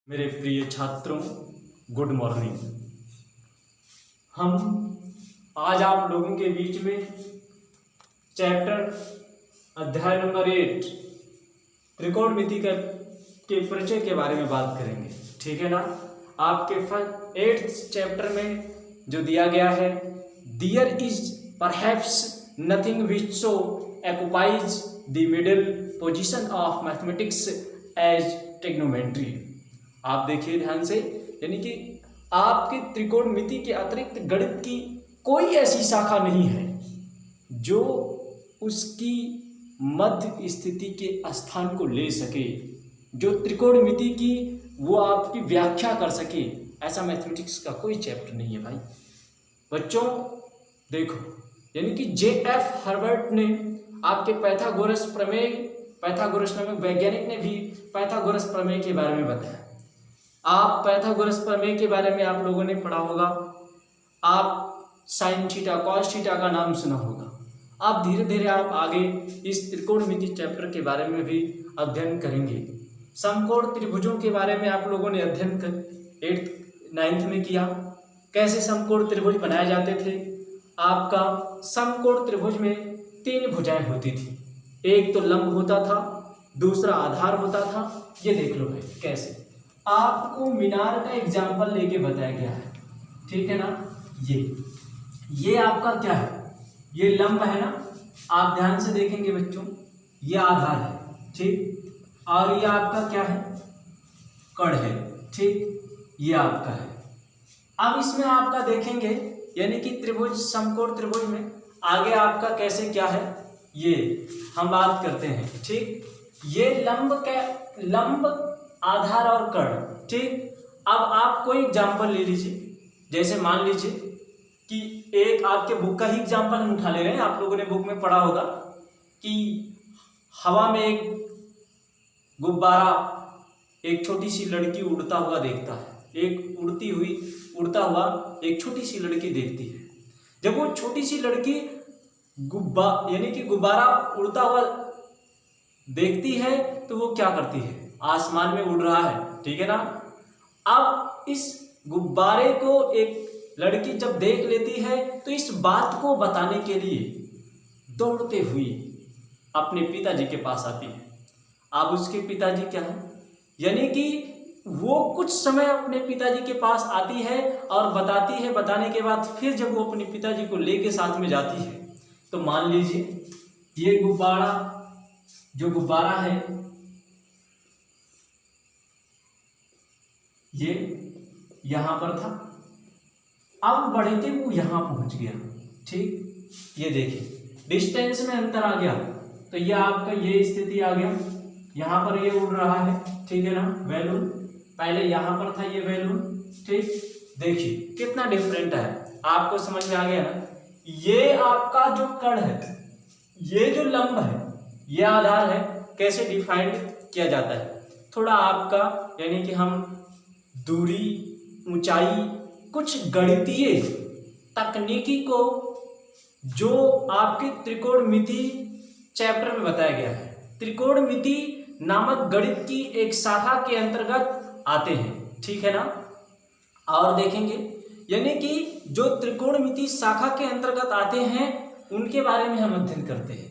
मेरे प्रिय छात्रों, गुड मॉर्निंग। हम आज आप लोगों के बीच में चैप्टर अध्याय नंबर 8 त्रिकोणमिति के परिचय के बारे में बात करेंगे। ठीक है ना। आपके 8th चैप्टर में जो दिया गया है, there is perhaps nothing which so occupies the middle position of mathematics as trigonometry. आप देखिए ध्यान से, यानी कि आपके त्रिकोणमिति के अतिरिक्त गणित की कोई ऐसी शाखा नहीं है जो उसकी मध्य स्थिति के स्थान को ले सके, जो त्रिकोणमिति की वो आपकी व्याख्या कर सके। ऐसा मैथमेटिक्स का कोई चैप्टर नहीं है भाई। बच्चों देखो, यानी कि J.F. हर्बर्ट ने आपके पाइथागोरस प्रमेय, पाइथागोरस नामक वैज्ञानिक ने भी पाइथागोरस प्रमेय के बारे में बताया। आप पाइथागोरस प्रमेय के बारे में आप लोगों ने पढ़ा होगा, आप साइन थीटा कॉस थीटा का नाम सुना होगा। आप धीरे धीरे आप आगे इस त्रिकोणमिति चैप्टर के बारे में भी अध्ययन करेंगे। समकोण त्रिभुजों के बारे में आप लोगों ने अध्ययन 9th में किया, कैसे समकोण त्रिभुज बनाए जाते थे। आपका समकोण त्रिभुज में 3 भुजाएं होती थी, एक तो लंब होता था, दूसरा आधार होता था। ये देख लो भाई कैसे आपको मीनार का एग्जाम्पल लेके बताया गया है। ठीक है ना। ये आपका क्या है, ये लंब है ना। आप ध्यान से देखेंगे बच्चों, ये आधार है। ठीक, और ये आपका क्या है, कड़ है। ठीक, ये आपका है। अब इसमें आपका देखेंगे, यानी कि त्रिभुज, समकोण त्रिभुज में आगे आपका कैसे क्या है, ये हम बात करते हैं। ठीक, ये लंब आधार और कर्ण। ठीक, अब आप कोई एग्जाम्पल ले लीजिए, जैसे मान लीजिए कि एक आपके बुक का ही एग्जाम्पल हम उठा ले रहे हैं। आप लोगों ने बुक में पढ़ा होगा कि हवा में एक गुब्बारा एक छोटी सी लड़की उड़ता हुआ देखता है, एक उड़ता हुआ एक छोटी सी लड़की देखती है। जब वो छोटी सी लड़की यानी कि गुब्बारा उड़ता हुआ देखती है तो वो क्या करती है, आसमान में उड़ रहा है। ठीक है ना। अब इस गुब्बारे को एक लड़की जब देख लेती है तो इस बात को बताने के लिए दौड़ते हुए अपने पिताजी के पास आती है। अब उसके पिताजी क्या है, यानी कि वो कुछ समय अपने पिताजी के पास आती है और बताती है। बताने के बाद फिर जब वो अपने पिताजी को लेके साथ में जाती है, तो मान लीजिए ये गुब्बारा है, ये यहां पर था। अब बढ़ते वो यहां पहुंच गया। ठीक, ये देखिए डिस्टेंस में अंतर आ गया, तो ये आपका ये स्थिति आ गया, यहां पर ये उड़ रहा है। ठीक है ना, बैलून पहले यहां पर था ये बैलून। ठीक, देखिए कितना डिफरेंट है, आपको समझ में आ गया ना। ये आपका जो कण है, ये जो लंब है, ये आधार है। कैसे डिफाइंड किया जाता है, थोड़ा आपका यानी कि हम दूरी, ऊंचाई, कुछ गणितीय तकनीकी को जो आपके त्रिकोणमिति चैप्टर में बताया गया है, त्रिकोणमिति नामक गणित की एक शाखा के अंतर्गत आते हैं। ठीक है ना। और देखेंगे, यानी कि जो त्रिकोणमिति शाखा के अंतर्गत आते हैं उनके बारे में हम अध्ययन करते हैं।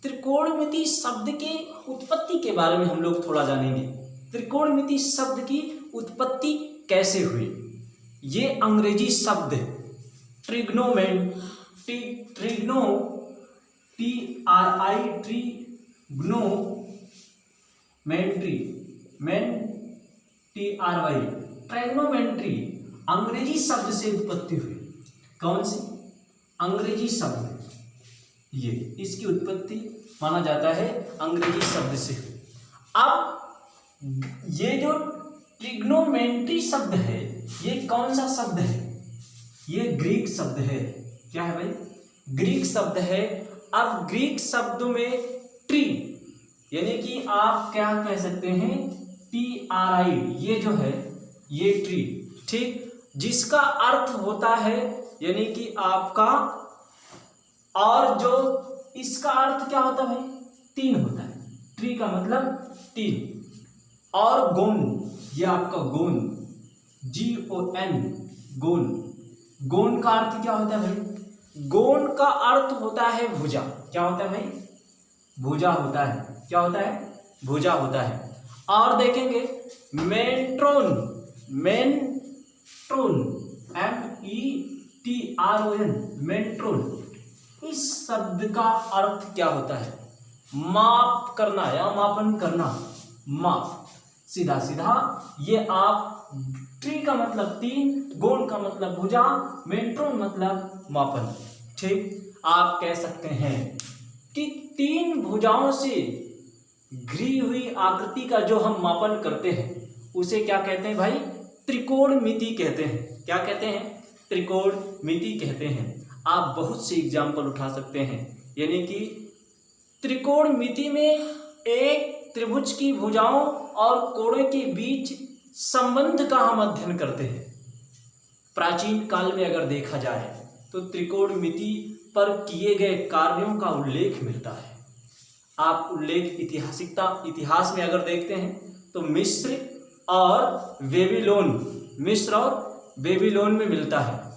त्रिकोणमिति शब्द के उत्पत्ति के बारे में हम लोग थोड़ा जानेंगे। त्रिकोणमिति शब्द की उत्पत्ति कैसे हुई। ये अंग्रेजी शब्द ट्रिग्नोमेट्री अंग्रेजी शब्द से उत्पत्ति हुई। कौन सी अंग्रेजी शब्द, ये इसकी उत्पत्ति माना जाता है अंग्रेजी शब्द से। अब ये जो ट्रिग्नोमेट्री शब्द है, ये कौन सा शब्द है, ये ग्रीक शब्द है। क्या है भाई, ग्रीक शब्द है। अब ग्रीक शब्द में ट्री, यानी कि आप क्या कह सकते हैं, TRI, ये जो है ये ट्री। ठीक, जिसका अर्थ होता है यानी कि आपका, और जो इसका अर्थ क्या होता है भाई, 3 होता है। ट्री का मतलब 3। और गोन, ये आपका गोन, GON, गोन। गोन का अर्थ क्या होता है भाई? गोन का अर्थ होता है भुजा। क्या होता है भाई? भुजा होता है। क्या होता है? भुजा होता है। और देखेंगे मेंट्रोन, मेंट्रोन, METRON, मेंट्रोन, इस शब्द का अर्थ क्या होता है? माप करना या मापन करना, माप, सीधा सीधा। ये आप ट्री का मतलब 3, गोन का मतलब भुजा, मेंट्रोन मतलब मापन। ठीक, आप कह सकते हैं कि 3 भुजाओं से घिरी हुई आकृति का जो हम मापन करते हैं उसे क्या कहते हैं भाई? त्रिकोणमिति कहते हैं। क्या कहते हैं? त्रिकोणमिति कहते हैं। आप बहुत से एग्जाम्पल उठा सकते हैं, यानी कि त्रिकोणमिति में एक त्रिभुज की भुजाओं और कोणों के बीच संबंध का हम अध्ययन करते हैं। प्राचीन काल में अगर देखा जाए तो त्रिकोणमिति पर किए गए कार्यों का उल्लेख मिलता है। आप उल्लेख इतिहास में अगर देखते हैं तो मिस्र और बेबीलोन में मिलता है।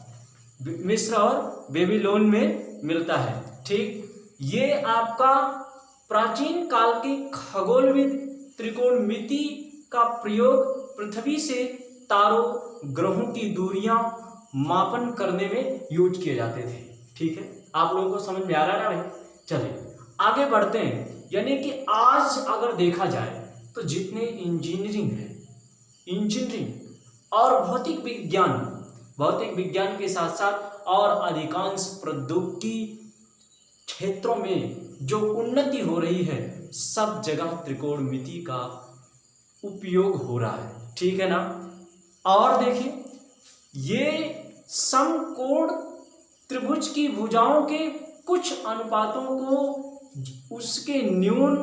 मिस्र और बेबीलोन में मिलता है। ठीक, ये आपका प्राचीन काल के खगोलविद त्रिकोणमिति का प्रयोग पृथ्वी से तारों, ग्रहों की दूरियां मापन करने में यूज किए जाते थे। ठीक है, आप लोगों को समझ में आ रहा है ना भाई? चलिए आगे बढ़ते हैं। यानी कि आज अगर देखा जाए तो जितने इंजीनियरिंग और भौतिक विज्ञान के साथ साथ और अधिकांश प्रौद्योगिकी क्षेत्रों में जो उन्नति हो रही है, सब जगह त्रिकोणमिति का उपयोग हो रहा है। ठीक है ना? और देखिए, ये समकोण त्रिभुज की भुजाओं के कुछ अनुपातों को उसके न्यून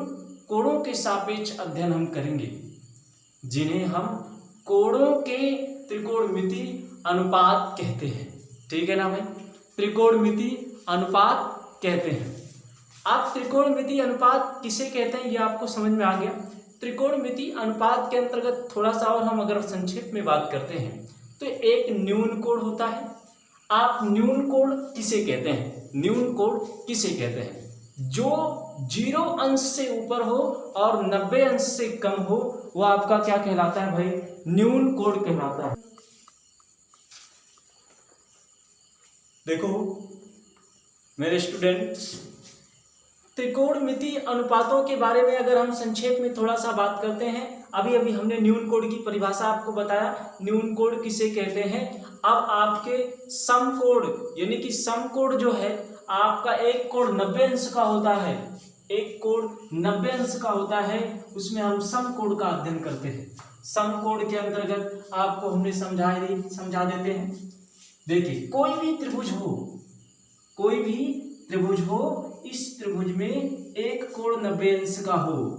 कोणों के सापेक्ष अध्ययन हम करेंगे, जिन्हें हम कोणों के त्रिकोणमिति अनुपात कहते हैं। ठीक है ना भाई? त्रिकोणमिति अनुपात कहते हैं। आप त्रिकोणमिति अनुपात किसे कहते हैं ये आपको समझ में आ गया। त्रिकोणमिति अनुपात के अंतर्गत थोड़ा सा और हम अगर संक्षेप में बात करते हैं तो एक न्यून कोण होता है। आप न्यून कोण किसे कहते हैं? न्यून कोण किसे कहते हैं? जो 0 अंश से ऊपर हो और 90 अंश से कम हो, वो आपका क्या कहलाता है भाई? न्यून कोण कहलाता है। देखो मेरे स्टूडेंट्स, त्रिकोणमिति अनुपातों के बारे में अगर हम संक्षेप में थोड़ा सा बात करते हैं, अभी हमने न्यून कोण की परिभाषा आपको बताया, न्यून कोण किसे कहते हैं। अब आपके समकोण, यानी कि समकोण जो है आपका एक कोण 90 अंश का होता है, एक कोण 90 अंश का होता है, उसमें हम समकोण का अध्ययन करते हैं। समकोण के अंतर्गत आपको हमने समझा देते हैं। देखिए, कोई भी त्रिभुज हो, इस त्रिभुज में एक कोण 90 अंश का हो,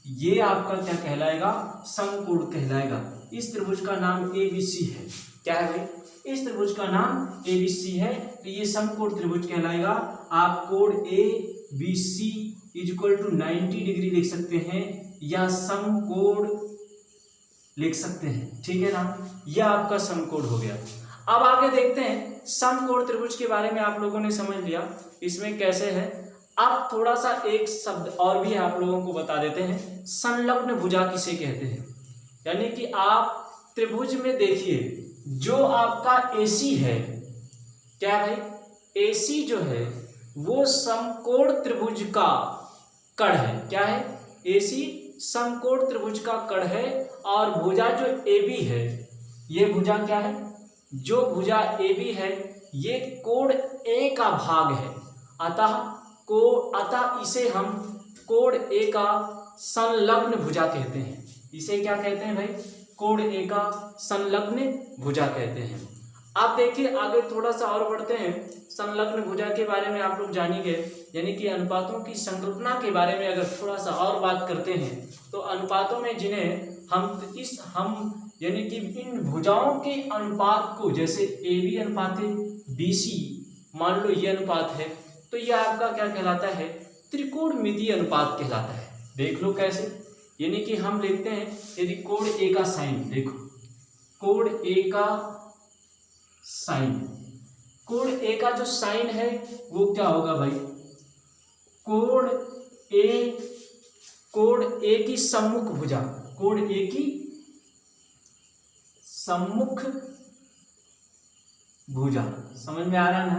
ये आपका क्या कहलाएगा? समकोण कहलाएगा। इस त्रिभुज का नाम ABC है। क्या है भाई? इस त्रिभुज का नाम ABC है, तो ये समकोण त्रिभुज कहलाएगा। आप कोण ABC = 90 डिग्री लिख सकते हैं या समकोण लिख सकते हैं। ठीक है ना? यह आपका समकोण हो गया। अब आगे देखते हैं, समकोण त्रिभुज के बारे में आप लोगों ने समझ लिया इसमें कैसे है। अब थोड़ा सा एक शब्द और भी आप लोगों को बता देते हैं, संलग्न भुजा किसे कहते हैं। यानी कि आप त्रिभुज में देखिए, जो आपका AC है, क्या है? AC जो है वो समकोण त्रिभुज का कण है। क्या है? AC समकोण त्रिभुज का कण है। और भुजा जो AB है, ये भुजा क्या है? जो भुजा AB है ये कोण A का भाग है, अतः इसे हम कोण A का संलग्न भुजा कहते हैं। इसे क्या कहते हैं भाई? कोण A का संलग्न भुजा कहते हैं। आप देखिए आगे थोड़ा सा और बढ़ते हैं। संलग्न भुजा के बारे में आप लोग जानेंगे, यानी कि अनुपातों की संकल्पना के बारे में अगर थोड़ा सा और बात करते हैं तो अनुपातों में जिन्हें हम यानी कि इन भुजाओं के अनुपात को, जैसे AB अनुपात है, BC मान लो ये अनुपात है, तो यह आपका क्या कहलाता है? त्रिकोणमिति अनुपात कहलाता है। देख लो कैसे, यानी कि हम लिखते हैं यदि कोण ए का साइन, देखो कोण ए का साइन, कोण ए का जो साइन है वो क्या होगा भाई, कोण ए की सम्मुख भुजा, कोण ए की सम्मुख भुजा। समझ में आ रहा है ना?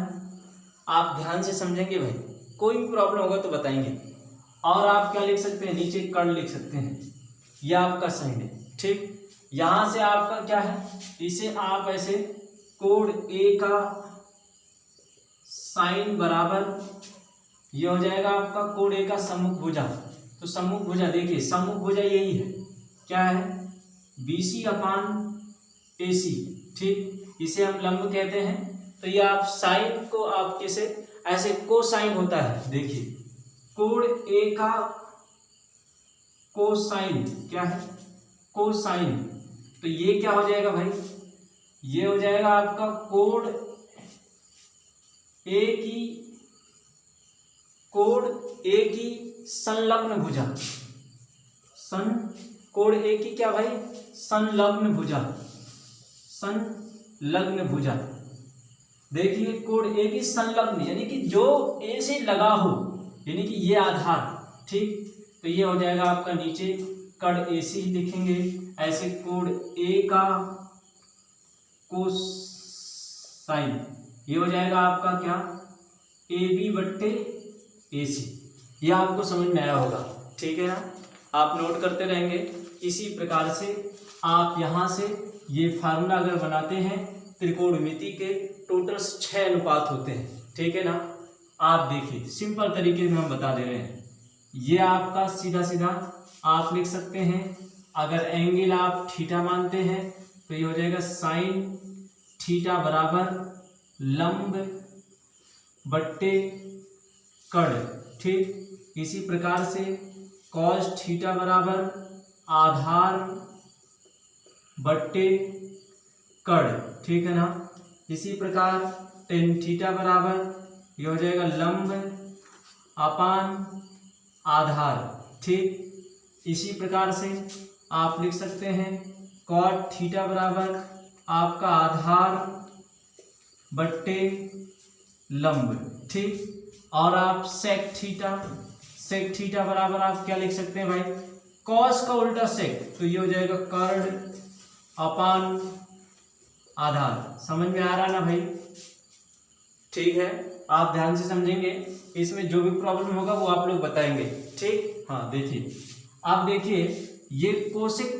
आप ध्यान से समझेंगे भाई, कोई भी प्रॉब्लम होगा तो बताएंगे। और आप क्या लिख सकते हैं, नीचे कर्ण लिख सकते हैं, यह आपका साइन है, ठीक। यहां से आपका क्या है, इसे आप ऐसे कोण ए का साइन बराबर, ये हो जाएगा आपका कोण ए का सम्मुख भुजा। तो सम्मुख भुजा देखिए, सम्मुख भुजा यही है, क्या है, BC अपान AC, ठीक। इसे हम लंब कहते हैं। तो ये आप साइन को आप कैसे, ऐसे कोसाइन होता है, देखिए कोण ए का कोसाइन क्या है, कोसाइन। तो ये क्या हो जाएगा भाई, ये हो जाएगा आपका कोण ए की संलग्न भुजा, कोण ए की क्या भाई, संलग्न भुजा, संलग्न भुजा। देखिए कोण ए की संलग्न यानी कि जो ए से लगा हो, यानी कि ये आधार, ठीक। तो ये हो जाएगा आपका, नीचे कर्ण AC लिखेंगे ऐसे, कोण ए का कोसाइन, ये हो जाएगा आपका क्या, AB बट्टे AC। ये आपको समझ में आया होगा, ठीक है ना? आप नोट करते रहेंगे। इसी प्रकार से आप यहाँ से ये फार्मूला अगर बनाते हैं, त्रिकोणमिति के टोटल 6 अनुपात होते हैं, ठीक है ना? आप देखिए सिंपल तरीके में हम बता दे रहे हैं। ये आपका सीधा सीधा आप लिख सकते हैं, अगर एंगल आप थीटा मानते हैं तो ये हो जाएगा साइन थीटा बराबर लंब बट्टे कर्ण, ठीक। इसी प्रकार से कॉस थीटा बराबर आधार बट्टे कर्ण, ठीक है ना? इसी प्रकार टेन थीटा बराबर ये हो जाएगा लंब अपान आधार, ठीक। इसी प्रकार से आप लिख सकते हैं कॉट थीटा बराबर आपका आधार बट्टे लंब, ठीक। और आप सेक थीटा बराबर आप क्या लिख सकते हैं भाई, कॉस का उल्टा सेक, तो ये हो जाएगा कर्ण अपान आधार। समझ में आ रहा ना भाई? ठीक है, आप ध्यान से समझेंगे, इसमें जो भी प्रॉब्लम होगा वो आप लोग बताएंगे, ठीक। हाँ देखिए, आप देखिए ये कोसेक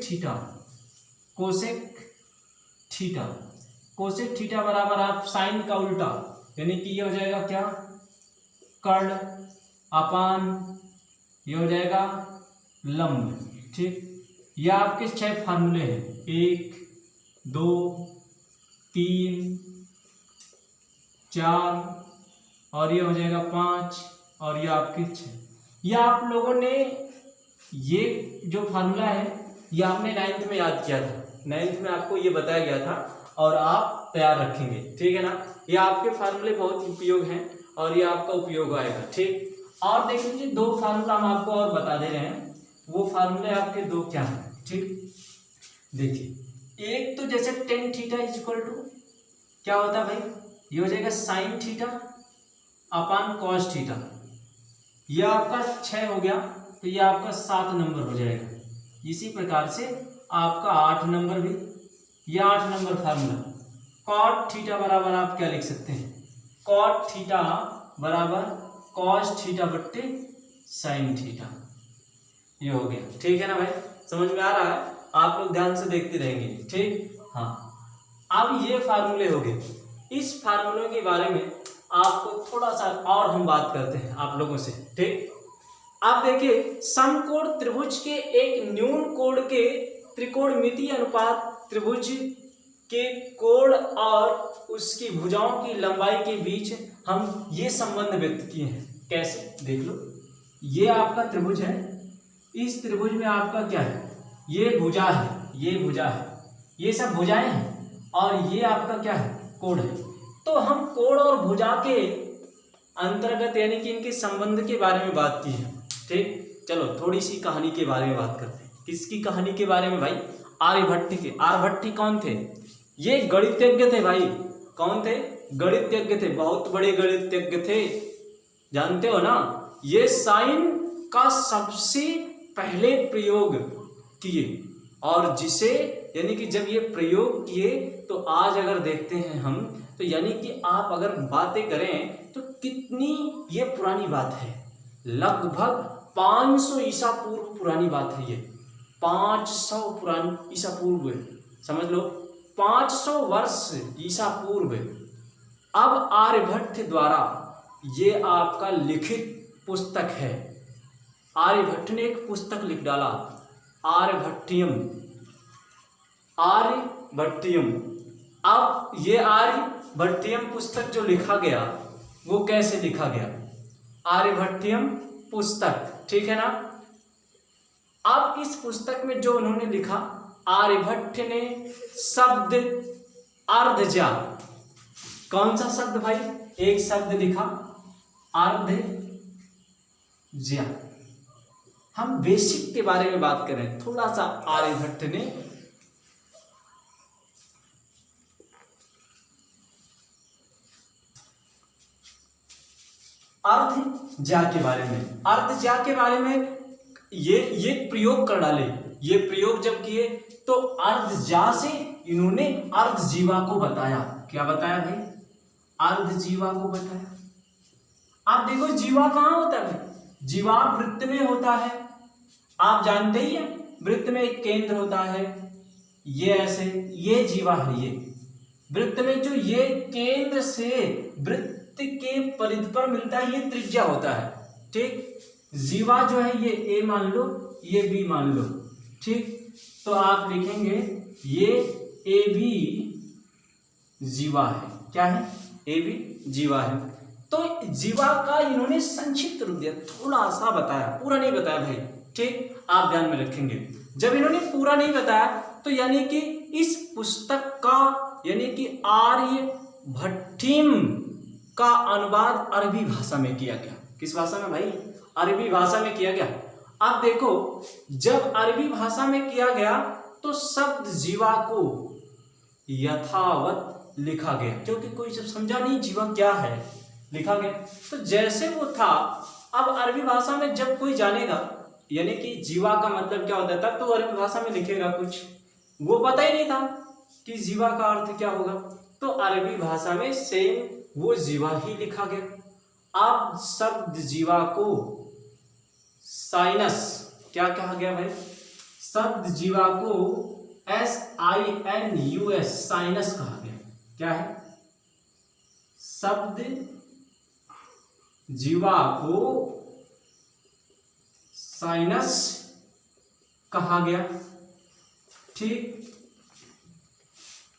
थीटा बराबर आप साइन का उल्टा, यानी कि ये हो जाएगा क्या, कर्ण अपान ये हो जाएगा लंब, ठीक। ये आपके 6 फार्मूले हैं, 1 2 3 4 और ये हो जाएगा 5 और ये आपके 6। ये आप लोगों ने ये जो फार्मूला है ये आपने 9th में याद किया था, 9th में आपको ये बताया गया था और आप तैयार रखेंगे, ठीक है ना? ये आपके फार्मूले बहुत उपयोग हैं और ये आपका उपयोग आएगा, ठीक। और देख लीजिए 2 फार्मूला हम आपको और बता दे रहे हैं, वो फार्मूले आपके 2 क्या हैं, ठीक। देखिए एक तो जैसे tan theta is equal to क्या होता है भाई, ये हो जाएगा sine theta upon cos theta, ये आपका 6 हो गया, तो ये आपका 7 नंबर हो जाएगा। इसी प्रकार से आपका 8 नंबर भी, ये 8 नंबर फार्मूला कॉट थीटा बराबर आप क्या लिख सकते हैं, कॉट थीटा बराबर कॉस थीटा बट्टे साइन थीटा, ये हो गया, ठीक है ना भाई? समझ में आ रहा है? आप लोग ध्यान से देखते रहेंगे, ठीक। हाँ, अब ये फार्मूले हो गए, इस फार्मूले के बारे में आपको थोड़ा सा और हम बात करते हैं आप लोगों से, ठीक। आप देखिए समकोण त्रिभुज के एक न्यून कोण के त्रिकोणमितीय अनुपात त्रिभुज के कोण और उसकी भुजाओं की लंबाई के बीच हम ये संबंध व्यक्त किए हैं। कैसे, देख लो, ये आपका त्रिभुज है, इस त्रिभुज में आपका क्या है, ये भुजा है, ये भुजा है, ये सब भुजाएं हैं और ये आपका क्या है, कोण है। तो हम कोण और भुजा के अंतर्गत यानी कि इनके संबंध के बारे में बात की है, ठीक। चलो थोड़ी सी कहानी के बारे में बात करते हैं। किसकी कहानी के बारे में भाई? आर्यभट्ट के। आर्यभट्ट कौन थे? ये गणितज्ञ थे भाई। कौन थे? गणितज्ञ थे, बहुत बड़े गणितज्ञ थे, जानते हो ना। ये साइन का सबसे पहले प्रयोग किए, और जिसे यानी कि जब ये प्रयोग किए तो आज अगर देखते हैं हम, तो यानी कि आप अगर बातें करें तो कितनी ये पुरानी बात है, लगभग 500 ईसा पूर्व पुरानी बात है ये। 500 पुरानी ईसा पूर्व, समझ लो 500 वर्ष ईसा पूर्व। अब आर्यभट्ट द्वारा ये आपका लिखित पुस्तक है। आर्यभट्ट ने एक पुस्तक लिख डाला, आर्यभट्टियम। आर्यभट्टियम। अब ये आर्यभट्टियम पुस्तक जो लिखा गया वो कैसे लिखा गया? आर्यभट्टियम पुस्तक, ठीक है ना। अब इस पुस्तक में जो उन्होंने लिखा, आर्यभट्ट ने शब्द अर्धजा। कौन सा शब्द भाई? एक शब्द लिखा अर्धजा। हम बेसिक के बारे में बात करें थोड़ा सा। आर्यभट्ट ने अर्धजा के बारे में, अर्धजा के बारे में ये प्रयोग कर डाले। ये प्रयोग जब किए तो अर्धजा से इन्होंने अर्धजीवा को बताया। क्या बताया भाई? अर्धजीवा को बताया। आप देखो जीवा कहाँ होता है? जीवा वृत्त में होता है, आप जानते ही हैं। वृत्त में एक केंद्र होता है, ये ऐसे, ये जीवा है। ये वृत्त में जो ये केंद्र से वृत्त के परिधि पर मिलता है, ये त्रिज्या होता है, ठीक। जीवा जो है ये ए मान लो, ये बी मान लो, ठीक। तो आप लिखेंगे ये ए बी जीवा है। क्या है? ए बी जीवा है। तो जीवा का इन्होंने संक्षिप्त रूप दिया, थोड़ा सा बताया, पूरा नहीं बताया भाई, ठीक। आप ध्यान में रखेंगे, जब इन्होंने पूरा नहीं बताया तो यानी कि इस पुस्तक का यानी कि आर्यभट्टियम का अनुवाद अरबी भाषा में किया गया। किस भाषा में भाई? अरबी भाषा में किया गया। अब देखो, जब अरबी भाषा में किया गया तो शब्द जीवा को यथावत लिखा गया, क्योंकि कोई जब समझा नहीं जीवा क्या है, लिखा गया। तो जैसे वो था, अब अरबी भाषा में जब कोई जानेगा यानी कि जीवा का मतलब क्या होता है, तब तो अरबी भाषा में लिखेगा कुछ, वो पता ही नहीं था कि जीवा का अर्थ क्या होगा, तो अरबी भाषा में सेम वो जीवा ही लिखा गया। अब शब्द जीवा को साइनस, क्या कहा गया भाई? शब्द जीवा को SINUS साइनस कहा गया। क्या है? शब्द जीवा को साइनस कहा गया, ठीक।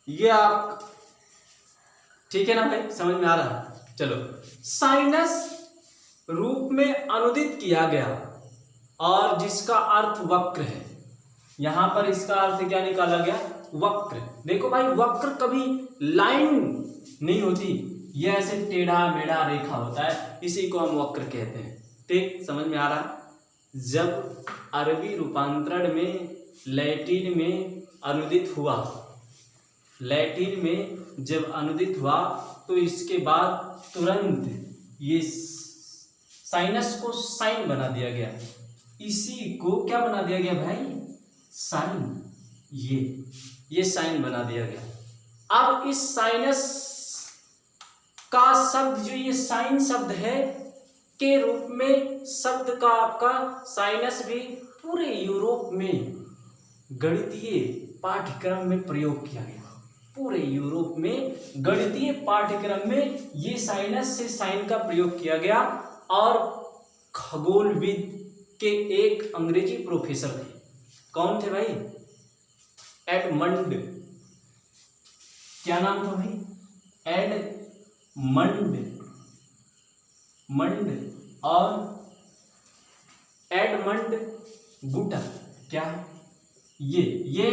ये आप ठीक है ना भाई, समझ में आ रहा है? चलो, साइनस रूप में अनुदित किया गया और जिसका अर्थ वक्र है। यहां पर इसका अर्थ क्या निकाला गया? वक्र। देखो भाई, वक्र कभी लाइन नहीं होती, यह ऐसे टेढ़ा मेढ़ा रेखा होता है, इसी को हम वक्र कहते हैं, ठीक। समझ में आ रहा है? जब अरबी रूपांतरण में लैटिन में अनुदित हुआ, लैटिन में जब अनुदित हुआ तो इसके बाद तुरंत ये साइनस को साइन बना दिया गया। इसी को क्या बना दिया गया भाई? साइन। ये साइन बना दिया गया। अब इस साइनस का शब्द जो ये साइन शब्द है के रूप में शब्द का आपका साइनस भी पूरे यूरोप में गणितीय पाठ्यक्रम में प्रयोग किया गया। पूरे यूरोप में गणितीय पाठ्यक्रम में ये साइनस से साइन का प्रयोग किया गया। और खगोलविद के एक अंग्रेजी प्रोफेसर थे, कौन थे भाई? एडमंड। क्या नाम था भाई? एडमंड और एडमंड गुटर। क्या है ये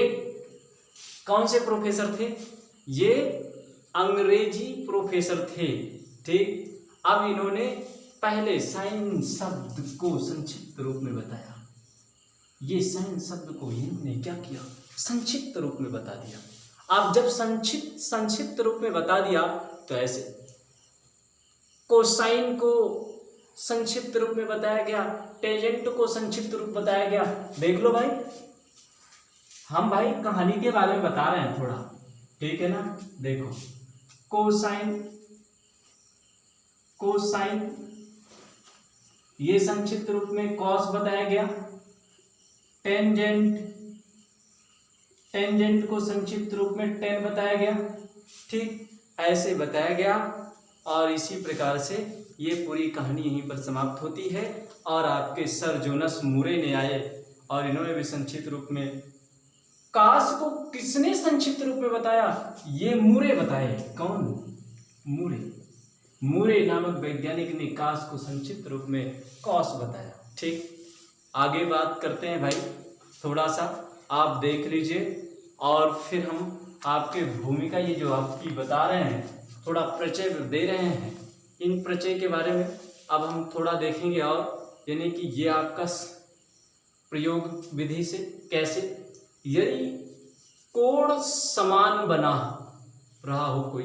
कौन से प्रोफेसर थे? ये अंग्रेजी प्रोफेसर थे, ठीक। अब इन्होंने पहले साइन शब्द को संक्षिप्त रूप में बताया। ये साइन शब्द को इन्होंने क्या किया, संक्षिप्त रूप में बता दिया। आप जब संक्षिप्त रूप में बता दिया तो ऐसे कोसाइन को संक्षिप्त रूप में बताया गया, टेंजेंट को संक्षिप्त रूप बताया गया। देख लो भाई, हम भाई कहानी के बारे में बता रहे हैं थोड़ा, ठीक है ना। देखो कोसाइन ये संक्षिप्त रूप में कॉस बताया गया, टेंजेंट को संक्षिप्त रूप में टेन बताया गया, ठीक ऐसे बताया गया। और इसी प्रकार से ये पूरी कहानी यहीं पर समाप्त होती है। और आपके सर जोनस मूरे ने आए और इन्होंने भी संक्षिप्त रूप में, कास को किसने संक्षिप्त रूप में बताया, ये मूरे बताए। कौन? मूरे नामक वैज्ञानिक ने कास को संक्षिप्त रूप में कॉस बताया। ठीक, आगे बात करते हैं भाई, थोड़ा सा आप देख लीजिए और फिर हम आपके भूमिका ये जो आपकी बता रहे हैं, थोड़ा प्रचय दे रहे हैं, इन प्रचय के बारे में अब हम थोड़ा देखेंगे। और यानी कि ये आपका प्रयोग विधि से कैसे, यदि कोण समान बना रहा हो कोई,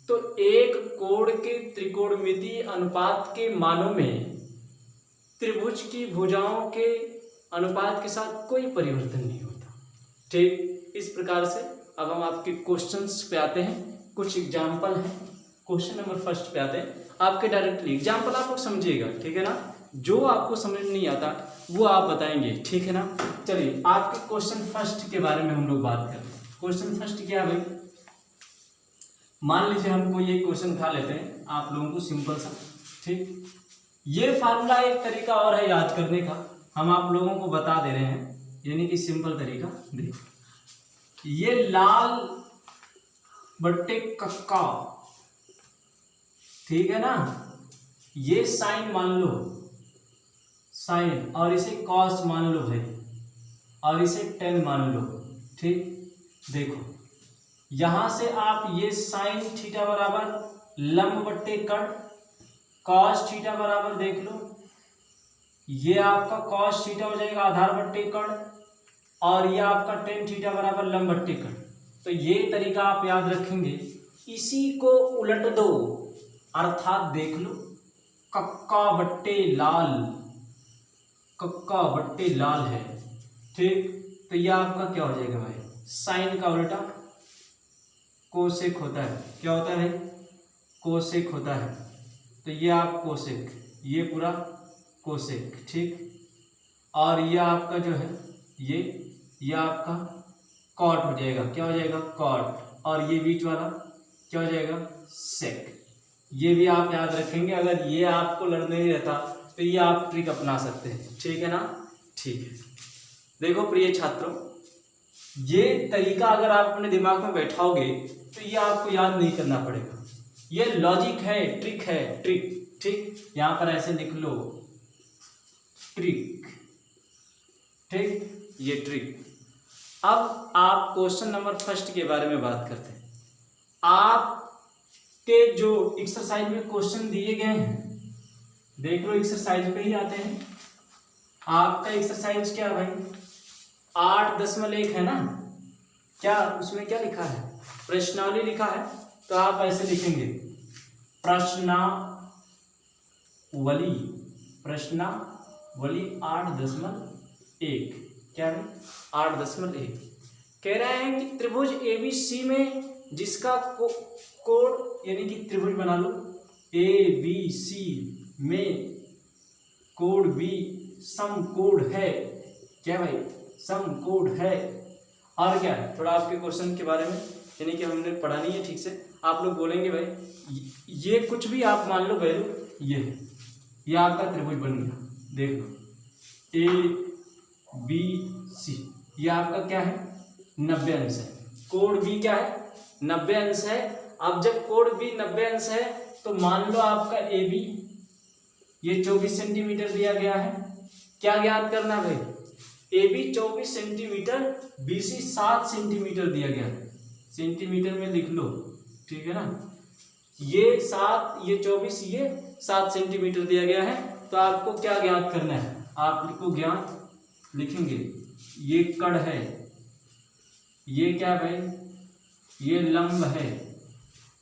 तो एक कोण के त्रिकोणमितीय अनुपात के मानों में त्रिभुज की भुजाओं के अनुपात के साथ कोई परिवर्तन नहीं होता। ठीक, इस प्रकार से अब हम आपके क्वेश्चंस पे आते हैं। कुछ एग्जाम्पल हैं, क्वेश्चन नंबर फर्स्ट पे आते हैं। आपके डायरेक्टली एग्जाम्पल आप लोग समझिएगा, ठीक है ना। जो आपको समझ नहीं आता वो आप बताएंगे, ठीक है ना। चलिए आपके क्वेश्चन फर्स्ट के बारे में हम लोग बात करते हैं। क्वेश्चन फर्स्ट क्या है भाई, मान लीजिए हमको ये क्वेश्चन उठा लेते हैं आप लोगों को, सिंपल सा। ठीक, ये फार्मूला एक तरीका और है याद करने का, हम आप लोगों को बता दे रहे हैं, यानी कि सिंपल तरीका। देखो, ये लाल बट्टे कक्का, ठीक है ना, ये साइन मान लो, साइन, और इसे कॉस मान लो भाई, और इसे टेन मान लो। ठीक, देखो यहां से आप ये साइन थीटा बराबर लंब बट्टे कण, कॉस थीटा बराबर देख लो, ये आपका कॉस थीटा हो जाएगा आधार बट्टे कण, और ये आपका टेन थीटा बराबर लंब बट्टे कण। तो ये तरीका आप याद रखेंगे। इसी को उलट दो, अर्थात देख लो कक्का बट्टे लाल, कक्का बट्टे लाल है। ठीक, तो ये आपका क्या हो जाएगा भाई, साइन का उल्टा कोसेक होता है। क्या होता है? कोसेक होता है। तो ये आप कोसेक, ये पूरा कोसेक। ठीक, और ये आपका जो है ये आपका कॉट हो जाएगा। क्या हो जाएगा? कॉट। और ये बीच वाला क्या हो जाएगा? सेक। ये भी आप याद रखेंगे। अगर ये आपको लड़ने नहीं रहता तो ये आप ट्रिक अपना सकते हैं, ठीक है ना। ठीक है, देखो प्रिय छात्रों, ये तरीका अगर आप अपने दिमाग में बैठाओगे तो ये आपको याद नहीं करना पड़ेगा। ये लॉजिक है, ट्रिक है, ट्रिक। ठीक, यहां पर ऐसे लिख लो, ट्रिक। ठीक, ये ट्रिक। अब आप क्वेश्चन नंबर फर्स्ट के बारे में बात करते हैं। आपके जो एक्सरसाइज में क्वेश्चन दिए गए हैं, देख लो एक्सरसाइज पे ही आते हैं। आपका एक्सरसाइज क्या भाई, 8.1 है ना। क्या उसमें क्या लिखा है? प्रश्नावली लिखा है। तो आप ऐसे लिखेंगे, प्रश्नावली 8.1। क्या है? 8.1 कह रहे हैं कि त्रिभुज ABC में जिसका कोण, यानी कि त्रिभुज बना लो, ABC में कोण B समकोण है। क्या भाई? समकोण है। और क्या है, थोड़ा आपके क्वेश्चन के बारे में, यानी कि हमने पढ़ा नहीं है ठीक से, आप लोग बोलेंगे भाई ये कुछ भी आप मान लो वैल्यू, ये आपका त्रिभुज बन गया। देख लो ABC, ये आपका क्या है? 90 अंश है। कोण B क्या है? 90 अंश है। अब जब कोण B 90 अंश है तो मान लो आपका AB ये 24 सेंटीमीटर दिया गया है। क्या ज्ञात करना है भाई? AB 24 सेंटीमीटर, BC 7 सेंटीमीटर दिया गया है। सेंटीमीटर में लिख लो, ठीक है ना। ये 7, ये 24, ये 7 सेंटीमीटर दिया गया है। तो आपको क्या ज्ञात करना है? आप को ज्ञात लिखेंगे ये कड़ है, ये क्या भाई, ये लंब है,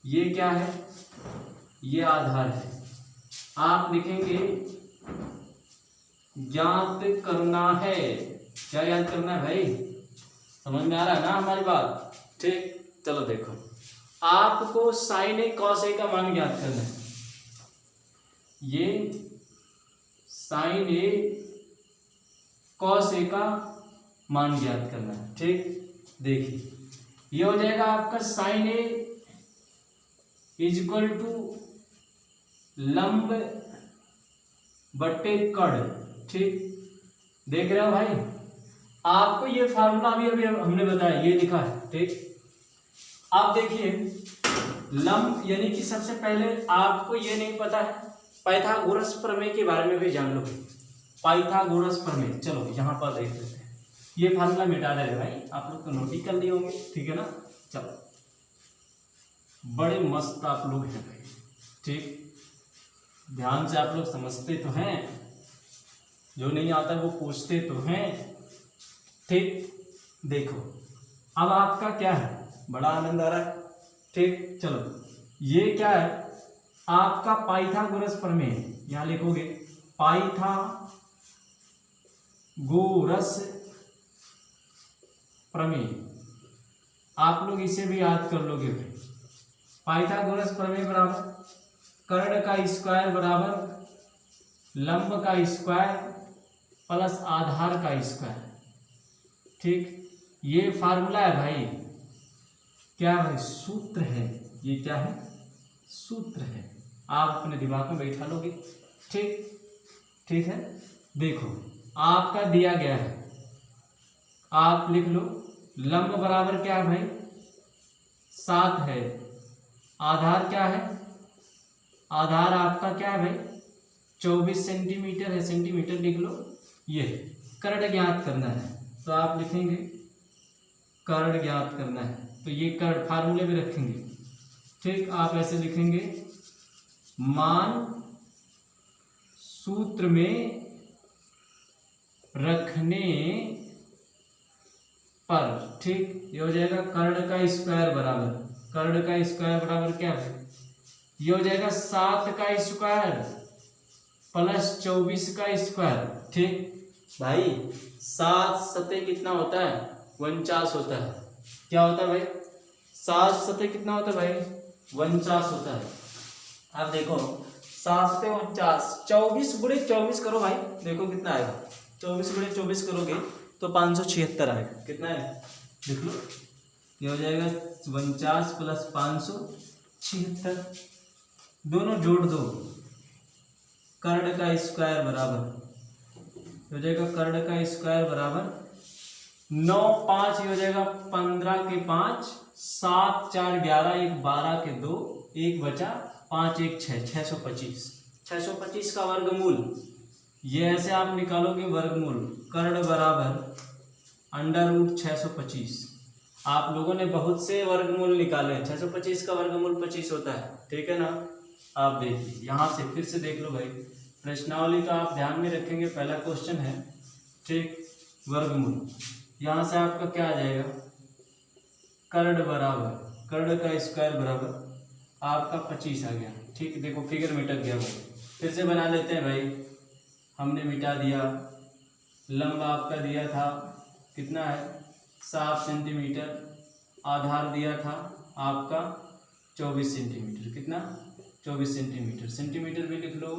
ये क्या है, ये आधार है। आप लिखेंगे ज्ञात करना है। क्या याद करना है भाई, समझ में आ रहा है ना हमारी बात? ठीक, चलो देखो, आपको साइन ए कॉस ए का मान ज्ञात करना है। ये साइन ए कॉस ए का मान ज्ञात करना है। ठीक, देखिए ये हो जाएगा आपका sine A is equal to लंब बट्टे कड़। ठीक, देख रहे हो भाई, आपको ये फार्मूला अभी हमने बताया, ये लिखा है। ठीक, आप देखिए लंब यानी कि सबसे पहले आपको ये नहीं पता है, पाइथागोरस प्रमेय के बारे में भी जान लो। पाइथागोरस प्रमेय, चलो यहाँ पर देख लेते हैं। ये फार्मूला मिटा दे भाई, आप लोग तो नोट ही कर लिए होंगे, ठीक है ना। चलो, बड़े मस्त आप लोग हैं भाई। ठीक, ध्यान से आप लोग समझते तो हैं, जो नहीं आता वो पूछते तो हैं। ठीक, देखो अब आपका क्या है, बड़ा आनंद आ रहा है। ठीक, चलो ये क्या है आपका पाइथागोरस प्रमेय, यहां लिखोगे पाइथागोरस प्रमेय, आप लोग इसे भी याद कर लोगे भाई। पाइथागोरस प्रमेय बराबर कर्ण का स्क्वायर बराबर लंब का स्क्वायर प्लस आधार का स्क्वायर। ठीक, ये फार्मूला है भाई, क्या है, सूत्र है। ये क्या है, सूत्र है, आप अपने दिमाग में बैठा लोगे। ठीक, ठीक है, देखो आपका दिया गया है, आप लिख लो लंब बराबर क्या है भाई, 7 है। आधार क्या है, आधार आपका क्या है भाई, 24 सेंटीमीटर है, सेंटीमीटर लिख लो। ये कर्ण ज्ञात करना है, तो आप लिखेंगे कर्ण ज्ञात करना है, तो ये कर्ण फार्मूले में रखेंगे। ठीक, आप ऐसे लिखेंगे मान सूत्र में रखने पर। ठीक, ये हो जाएगा कर्ण का स्क्वायर बराबर, कर्ण का स्क्वायर बराबर क्या है, ये हो जाएगा 7 का स्क्वायर प्लस 24 का स्क्वायर। ठीक भाई, 7 सते कितना होता है, 49 होता है। क्या होता है भाई, 7 सते कितना होता है भाई, 49 होता है। अब देखो 7 सते 49, 24 गुणे 24 करो भाई, देखो कितना आएगा, 24 गुणे 24 करोगे तो 576 आएगा। कितना है देख लो, ये हो जाएगा 49 प्लस 576, दोनों जोड़ दो, कर्ण का स्क्वायर बराबर हो जाएगा, कर्ण का स्क्वायर बराबर 9 5, ये हो जाएगा 15 के 5, 7 4 11, 1 12 के 2, 1 बचा 5 1 6, 625, 625 का वर्गमूल। ये ऐसे आप निकालोगे वर्गमूल, कर्ण बराबर अंडर रूट 625। आप लोगों ने बहुत से वर्गमूल निकाले, 625 का वर्गमूल 25 होता है। ठीक है ना, आप देखिए यहाँ से फिर से देख लो भाई, प्रश्नावली का आप ध्यान में रखेंगे, पहला क्वेश्चन है। ठीक, वर्गमूल, यहाँ से आपका क्या आ जाएगा, कर्ण बराबर कर्ण का स्क्वायर बराबर आपका 25 आ गया। ठीक, देखो फिगर मिट गया भाई, फिर से बना लेते हैं भाई, हमने मिटा दिया। लंब आपका दिया था कितना है, 7 सेंटीमीटर, आधार दिया था आपका 24 सेंटीमीटर, कितना 24 सेंटीमीटर, सेंटीमीटर भी लिख लो।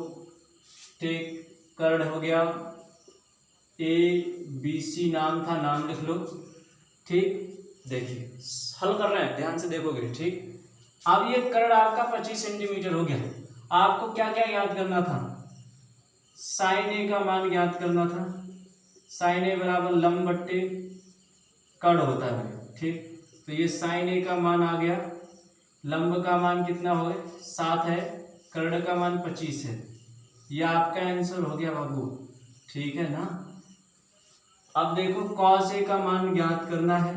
ठीक, कर्ण हो गया, ABC नाम था, नाम लिख लो। ठीक, देखिए हल कर रहे हैं, ध्यान से देखोगे। ठीक, अब ये कर्ण आपका 25 सेंटीमीटर हो गया, आपको क्या क्या याद करना था, साइन ए का मान ज्ञात करना था। साइन ए बराबर लंब बट्टे कर्ण होता है। ठीक, तो ये साइन ए का मान आ गया, लंब का मान कितना हो गया 7 है, कर्ण का मान 25 है, ये आपका आंसर हो गया बाबू। ठीक है ना, अब देखो कॉस ए का मान ज्ञात करना है।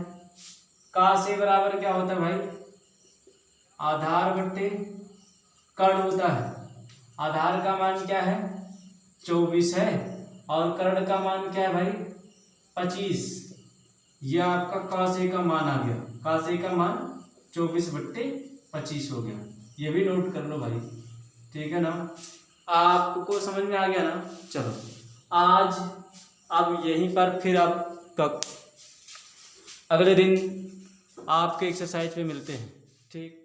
कॉस ए बराबर क्या होता है भाई, आधार बट्टे कर्ण होता है। आधार का मान क्या है 24 है, और कर्ण का मान क्या है भाई 25। ये आपका cos A का मान आ गया, cos A का मान 24/25 हो गया। ये भी नोट कर लो भाई, ठीक है ना। आपको समझ में आ गया ना। चलो आज अब यहीं पर फिर आप अगले दिन आपके एक्सरसाइज पे मिलते हैं, ठीक।